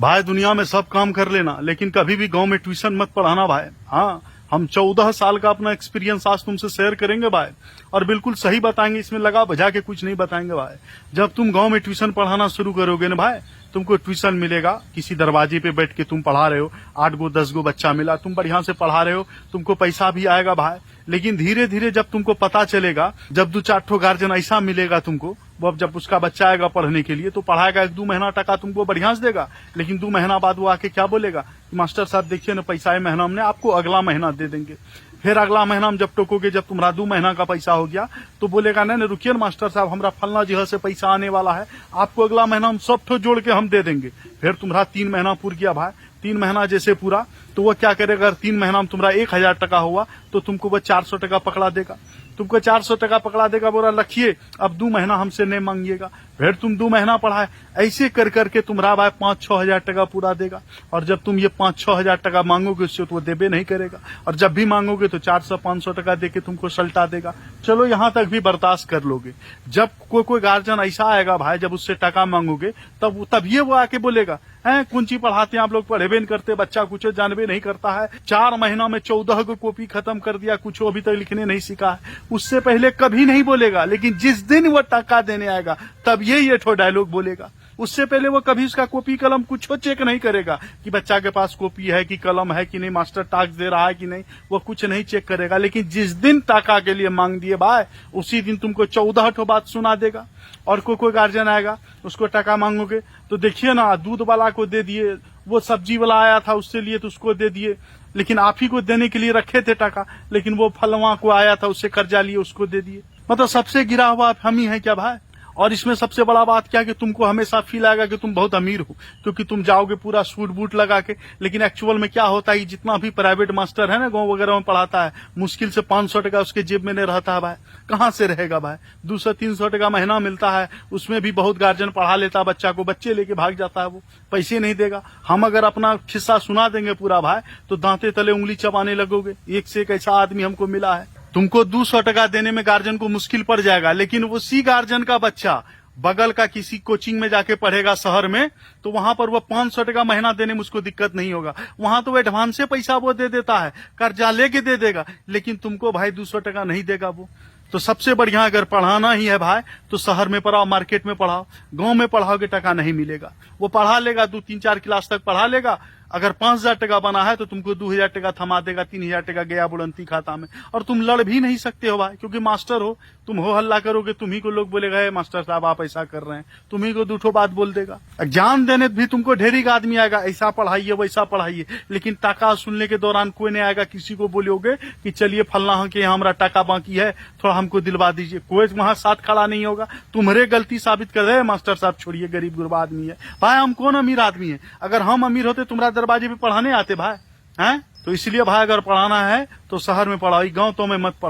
भाई दुनिया में सब काम कर लेना, लेकिन कभी भी गांव में ट्यूशन मत पढ़ाना भाई। हाँ, हम 14 साल का अपना एक्सपीरियंस आज तुमसे शेयर करेंगे भाई, और बिल्कुल सही बताएंगे, इसमें लगा बजा के कुछ नहीं बताएंगे भाई। जब तुम गांव में ट्यूशन पढ़ाना शुरू करोगे ना भाई, तुमको ट्यूशन मिलेगा, किसी दरवाजे पे बैठ के तुम पढ़ा रहे हो, 8 गो 10 गो बच्चा मिला, तुम बढ़िया से पढ़ा रहे हो, तुमको पैसा भी आएगा भाई। लेकिन धीरे धीरे जब तुमको पता चलेगा, जब 2-4 ठो गार्जियन ऐसा मिलेगा तुमको, वो जब उसका बच्चा आएगा पढ़ने के लिए तो पढ़ाएगा, 1-2 महीना टका तुमको बढ़िया से देगा। लेकिन 2 महीना बाद वो आके क्या बोलेगा, मास्टर साहब देखिए ना, पैसा है महीना हमने आपको अगला महीना दे देंगे। फिर अगला महीना हम जब टोकोगे, जब तुम्हारा 2 महीना का पैसा हो गया, तो बोलेगा नहीं रुकिए ना मास्टर साहब, हमारा फलना जगह से पैसा आने वाला है, आपको अगला महीना हम सब ठो जोड़ के हम दे देंगे। फिर तुम्हारा 3 महीना पूर गया भाई, 3 महीना जैसे पूरा, तो वो क्या करेगा, अगर 3 महीना में तुम्हारा 1000 टका हुआ तो तुमको वो 400 टका पकड़ा देगा। तुमको 400 टका पकड़ा देगा, बोला रखिए अब 2 महीना हमसे नहीं मांगिएगा। फिर तुम 2 महीना पढ़ाए, ऐसे कर करके तुम्हारा भाई 5-6 हजार टका पूरा देगा। और जब तुम ये 5-6 हजार टका मांगोगे उससे तो वो देबे नहीं करेगा, और जब भी मांगोगे तो 400-500 टका देके तुमको सल्टा देगा। चलो यहाँ तक भी बर्दाश्त कर लोगे। जब कोई गार्जियन ऐसा आएगा भाई, जब उससे टका मांगोगे तब ये वो आके बोलेगा, हैं कौन ची पढ़ाते हैं आप लोग, पढ़ेबे नहीं करते, बच्चा कुछ जानबे नहीं करता है, 4 महीना में 14 को कॉपी खत्म कर दिया, कुछ अभी तक लिखने नहीं सीखा है। उससे पहले कभी नहीं बोलेगा, लेकिन जिस दिन वो टका देने आएगा तब ये ठो डायलॉग बोलेगा। उससे पहले वो कभी उसका कॉपी कलम कुछ चेक नहीं करेगा कि बच्चा के पास कॉपी है कि कलम है कि नहीं, मास्टर टास्क दे रहा है कि नहीं, वो कुछ नहीं चेक करेगा। लेकिन जिस दिन टाका के लिए मांग दिए भाई, उसी दिन तुमको 14 ठो बात सुना देगा। और कोई गार्जियन आएगा, उसको टका मांगोगे तो देखिए ना, दूध वाला को दे दिए, वो सब्जी वाला आया था उससे लिए तो उसको दे दिए, लेकिन आप ही को देने के लिए रखे थे टका, लेकिन वो फलवा को आया था उससे कर्जा लिए उसको दे दिए। मतलब सबसे गिरा हुआ हम ही है क्या भाई। और इसमें सबसे बड़ा बात क्या कि तुमको हमेशा फील आएगा कि तुम बहुत अमीर हो, क्योंकि तुम जाओगे पूरा सूट बूट लगा के। लेकिन एक्चुअल में क्या होता है, जितना भी प्राइवेट मास्टर है ना गांव वगैरह में पढ़ाता है, मुश्किल से 500 टका उसके जेब में नहीं रहता है भाई। कहाँ से रहेगा भाई, 200-300 टका महीना मिलता है, उसमें भी बहुत गार्जियन पढ़ा लेता है बच्चा को, बच्चे लेके भाग जाता है, वो पैसे नहीं देगा। हम अगर अपना किस्सा सुना देंगे पूरा भाई, तो दांते तले उंगली चबाने लगोगे। एक से एक ऐसा आदमी हमको मिला है, तुमको 200 टका देने में गार्जियन को मुश्किल पड़ जाएगा, लेकिन उसी गार्जियन का बच्चा बगल का किसी कोचिंग में जाके पढ़ेगा शहर में, तो वहां पर वो 500 टका महीना देने में उसको दिक्कत नहीं होगा। वहां तो वो एडवांस से पैसा वो दे देता है, कर्जा लेके दे देगा, लेकिन तुमको भाई 200 टका नहीं देगा वो। तो सबसे बढ़िया अगर पढ़ाना ही है भाई, तो शहर में पढ़ाओ, मार्केट में पढ़ाओ। गांव में पढ़ाओगे टका नहीं मिलेगा। वो पढ़ा लेगा, 2-3-4 क्लास तक पढ़ा लेगा, अगर 5000 टका बना है तो तुमको 2000 टका थमा देगा, 3000 टका गया बुलंदी खाता में। और तुम लड़ भी नहीं सकते हो भाई, क्योंकि मास्टर हो, तुम हो हल्ला करोगे, तुम्ही को लोग बोलेगा है मास्टर साहब आप ऐसा कर रहे हैं, तुम्ही को 2 ठो बात बोल देगा। एग्जाम देने भी तुमको ढेरी का आदमी आएगा, ऐसा पढ़ाइए वैसा पढ़ाइए, लेकिन टका सुनने के दौरान कोई नहीं आएगा किसी को बोलोगे कि चलिए फलना के यहाँ हमारा टका बाकी है, थोड़ा हमको दिलवा दीजिए। कोई वहां साथ खड़ा नहीं होगा, तुम्हारे गलती साबित कर रहे मास्टर साहब छोड़िए, गरीब गुरबा आदमी है भाई, हम कौन अमीर आदमी है। अगर हम अमीर होते तुम्हारा दरवाजे पे पढ़ाने आते भाई, हैं। तो इसलिए भाई अगर पढ़ाना है तो शहर में पढ़ाई, गांव तो में मत पढ़।